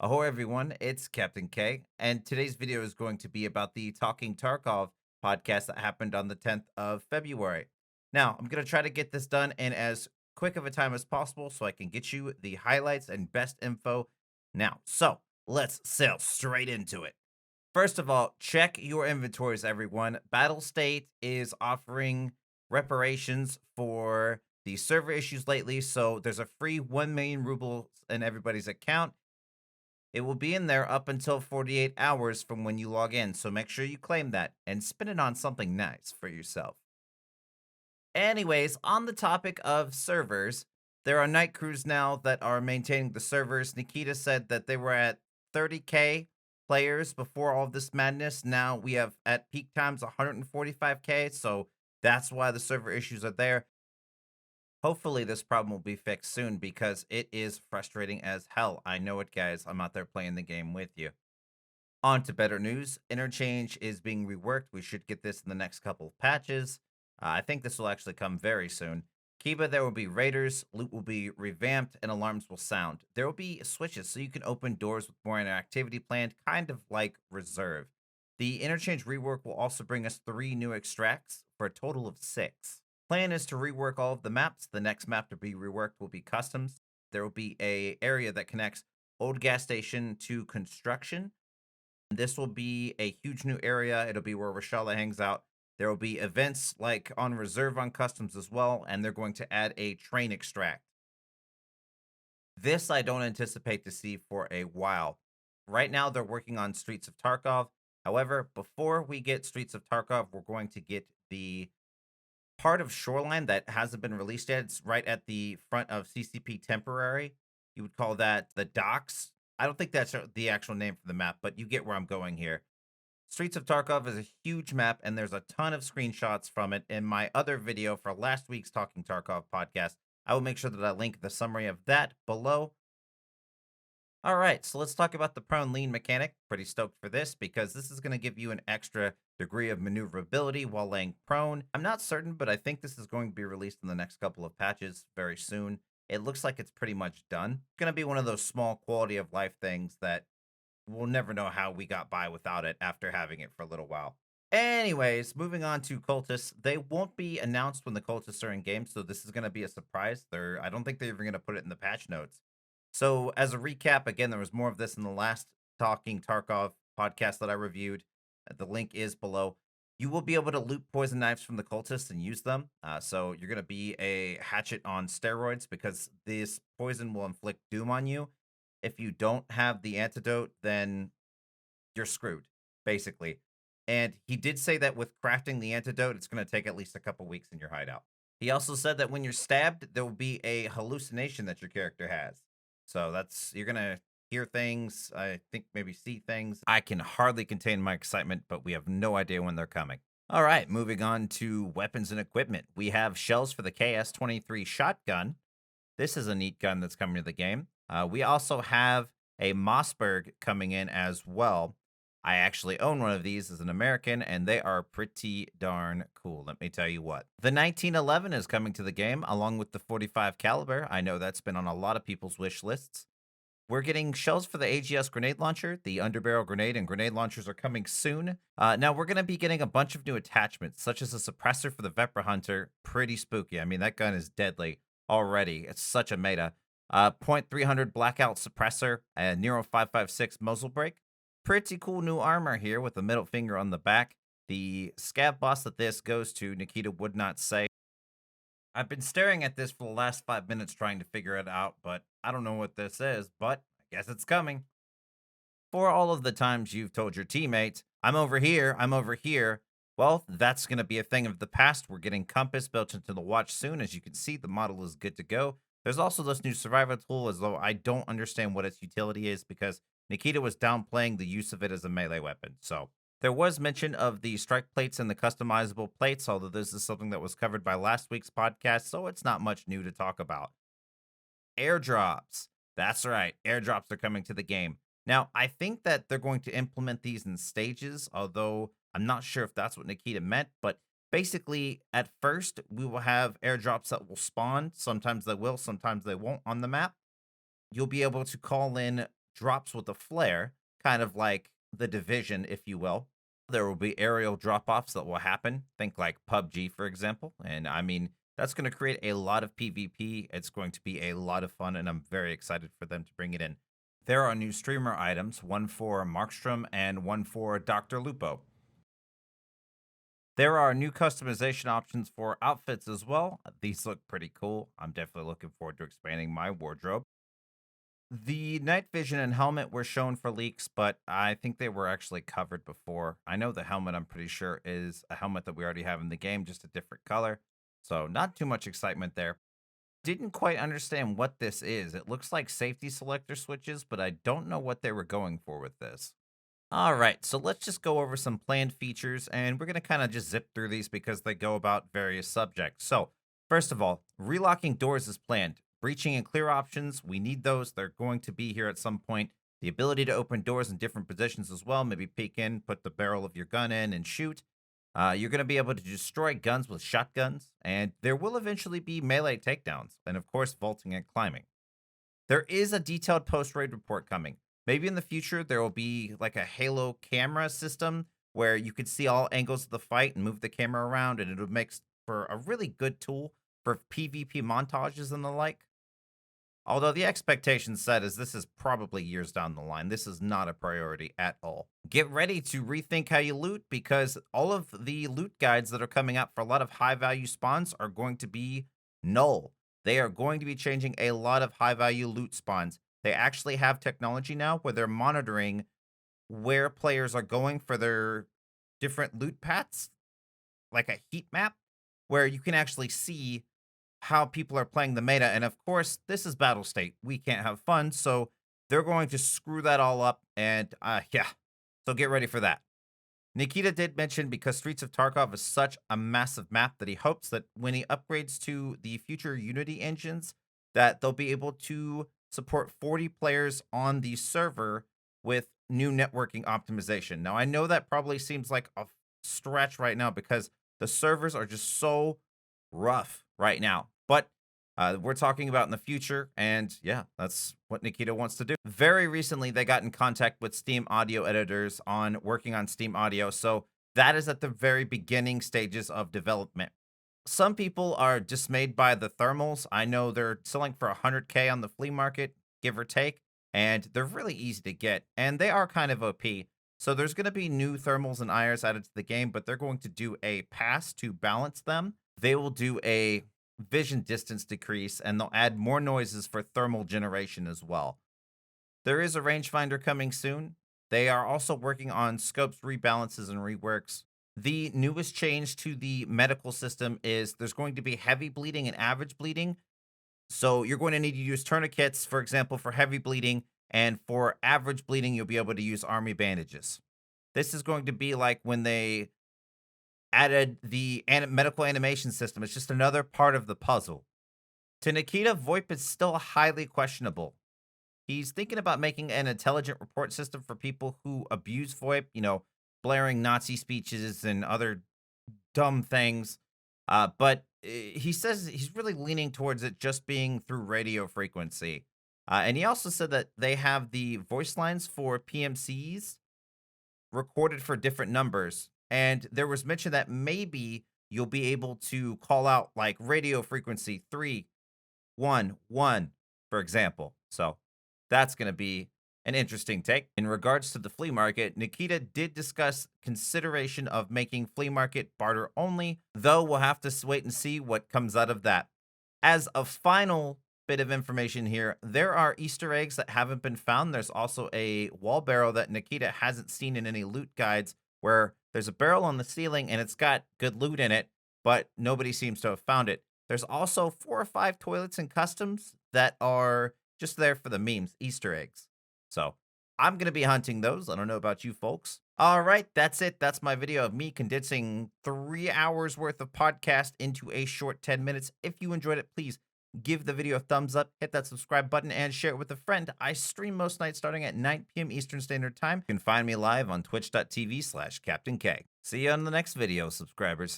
Ahoy everyone, it's KaptainKayy, and today's video is going to be about the Talking Tarkov podcast that happened on the 10th of February. Now, I'm going to try to get this done in as quick of a time as possible so I can get you the highlights and best info now. So, let's sail straight into it. First of all, check your inventories, everyone. Battle State is offering reparations for the server issues lately, so there's a free 1 million rubles in everybody's account. It will be in there up until 48 hours from when you log in, so make sure you claim that and spend it on something nice for yourself. Anyways, on the topic of servers, there are night crews now that are maintaining the servers. Nikita said that they were at 30K players before all of this madness. Now we have at peak times 145K, so that's why the server issues are there. Hopefully, this problem will be fixed soon because it is frustrating as hell. I know it, guys. I'm out there playing the game with you. On to better news. Interchange is being reworked. We should get this in the next couple of patches. I think this will actually come very soon. Kiba, there will be raiders, loot will be revamped, and alarms will sound. There will be switches so you can open doors with more interactivity planned, kind of like Reserve. The Interchange rework will also bring us 3 new extracts for a total of 6. Plan is to rework all of the maps. The next map to be reworked will be customs. There will be a area that connects old gas station to construction. This will be a huge new area. It'll be where Rashala hangs out. There will be events like on reserve on customs as well, and they're going to add a train extract. This I don't anticipate to see for a while. Right now, they're working on Streets of Tarkov. However, before we get Streets of Tarkov, we're going to get the part of Shoreline that hasn't been released yet. It's right at the front of CCP Temporary. You would call that the docks. I don't think that's the actual name for the map, but you get where I'm going here. Streets of Tarkov is a huge map, and there's a ton of screenshots from it in my other video for last week's Talking Tarkov podcast. I will make sure that I link the summary of that below. All right, so let's talk about the prone lean mechanic. Pretty stoked for this because this is going to give you an extra degree of maneuverability while laying prone. I'm not certain, but I think this is going to be released in the next couple of patches very soon. It looks like it's pretty much done. It's going to be one of those small quality of life things that we'll never know how we got by without it after having it for a little while. Anyways, moving on to cultists. They won't be announced when the cultists are in game, so this is going to be a surprise. I don't think they're even going to put it in the patch notes. So, as a recap, again, there was more of this in the last Talking Tarkov podcast that I reviewed. The link is below. You will be able to loot poison knives from the cultists and use them. So, you're going to be a hatchet on steroids because this poison will inflict doom on you. If you don't have the antidote, then you're screwed, basically. And he did say that with crafting the antidote, it's going to take at least a couple weeks in your hideout. He also said that when you're stabbed, there will be a hallucination that your character has. So you're going to hear things, I think maybe see things. I can hardly contain my excitement, but we have no idea when they're coming. All right, moving on to weapons and equipment. We have shells for the KS-23 shotgun. This is a neat gun that's coming to the game. We also have a Mossberg coming in as well. I actually own one of these as an American, and they are pretty darn cool. Let me tell you what. The 1911 is coming to the game, along with the 45 caliber. I know that's been on a lot of people's wish lists. We're getting shells for the AGS grenade launcher. The underbarrel grenade and grenade launchers are coming soon. Now, we're going to be getting a bunch of new attachments, such as a suppressor for the Vepra Hunter. Pretty spooky. I mean, that gun is deadly already. It's such a meta. .300 blackout suppressor, a Nero 556 muzzle brake. Pretty cool new armor here with the middle finger on the back. The scab boss that this goes to, Nikita would not say. I've been staring at this for the last 5 minutes trying to figure it out, but I don't know what this is, but I guess it's coming. For all of the times you've told your teammates, I'm over here, well, that's going to be a thing of the past. We're getting Compass built into the watch soon. As you can see, the model is good to go. There's also this new survival tool, as though I don't understand what its utility is because Nikita was downplaying the use of it as a melee weapon. So there was mention of the strike plates and the customizable plates, although this is something that was covered by last week's podcast, so it's not much new to talk about. Airdrops. That's right, airdrops are coming to the game. Now, I think that they're going to implement these in stages, although I'm not sure if that's what Nikita meant, but basically, at first, we will have airdrops that will spawn. Sometimes they will, sometimes they won't on the map. You'll be able to call in drops with a flare, kind of like the Division, if you will. There will be aerial drop offs that will happen. Think like PUBG, for example. And I mean, that's going to create a lot of PvP. It's going to be a lot of fun, and I'm very excited for them to bring it in. There are new streamer items, one for Markstrom and one for Dr. Lupo. There are new customization options for outfits as well. These look pretty cool. I'm definitely looking forward to expanding my wardrobe. The night vision and helmet were shown for leaks, but I think they were actually covered before. I know the helmet, I'm pretty sure, is a helmet that we already have in the game, just a different color. So, not too much excitement there. Didn't quite understand what this is. It looks like safety selector switches, but I don't know what they were going for with this. All right, so let's just go over some planned features, and we're going to kind of just zip through these because they go about various subjects. So, first of all, relocking doors is planned. Breaching and clear options, we need those. They're going to be here at some point. The ability to open doors in different positions as well, maybe peek in, put the barrel of your gun in, and shoot. You're going to be able to destroy guns with shotguns, and there will eventually be melee takedowns, and of course, vaulting and climbing. There is a detailed post-raid report coming. Maybe in the future there will be like a Halo camera system where you could see all angles of the fight and move the camera around, and it would make for a really good tool for PvP montages and the like. Although the expectation set is this is probably years down the line. This is not a priority at all. Get ready to rethink how you loot because all of the loot guides that are coming out for a lot of high value spawns are going to be null. They are going to be changing a lot of high value loot spawns. They actually have technology now where they're monitoring where players are going for their different loot paths, like a heat map, where you can actually see how people are playing the meta. And of course, this is battle state. We can't have fun. So they're going to screw that all up. And yeah, so get ready for that. Nikita did mention because Streets of Tarkov is such a massive map that he hopes that when he upgrades to the future Unity engines, that they'll be able to support 40 players on the server with new networking optimization. Now, I know that probably seems like a stretch right now because the servers are just so rough right now, but we're talking about in the future, and yeah, that's what Nikita wants to do. Very recently, they got in contact with Steam audio editors on working on Steam audio, so that is at the very beginning stages of development. Some people are dismayed by the thermals. I know they're selling for 100K on the flea market, give or take, and they're really easy to get, and they are kind of OP. So there's going to be new thermals and IRs added to the game, but they're going to do a pass to balance them. They will do a vision distance decrease, and they'll add more noises for thermal generation as well. There is a rangefinder coming soon. They are also working on scopes rebalances and reworks. The newest change to the medical system is there's going to be heavy bleeding and average bleeding. So you're going to need to use tourniquets, for example, for heavy bleeding, and for average bleeding, you'll be able to use army bandages. This is going to be like when they added the medical animation system. It's just another part of the puzzle. To Nikita, Voip is still highly questionable. He's thinking about making an intelligent report system for people who abuse Voip, blaring Nazi speeches and other dumb things. But he says he's really leaning towards it just being through radio frequency. And he also said that they have the voice lines for PMCs recorded for different numbers. And there was mention that maybe you'll be able to call out like radio frequency 311, for example. So that's going to be an interesting take. In regards to the flea market, Nikita did discuss consideration of making flea market barter only, though we'll have to wait and see what comes out of that. As a final bit of information here, there are Easter eggs that haven't been found. There's also a wall barrel that Nikita hasn't seen in any loot guides where there's a barrel on the ceiling and it's got good loot in it, but nobody seems to have found it. There's also 4 or 5 toilets and customs that are just there for the memes, Easter eggs. So I'm going to be hunting those. I don't know about you folks. All right, that's it. That's my video of me condensing 3 hours worth of podcast into a short 10 minutes. If you enjoyed it, please give the video a thumbs up, hit that subscribe button, and share it with a friend. I stream most nights starting at 9 p.m. Eastern Standard Time. You can find me live on twitch.tv/KaptainKayy. See you on the next video, subscribers.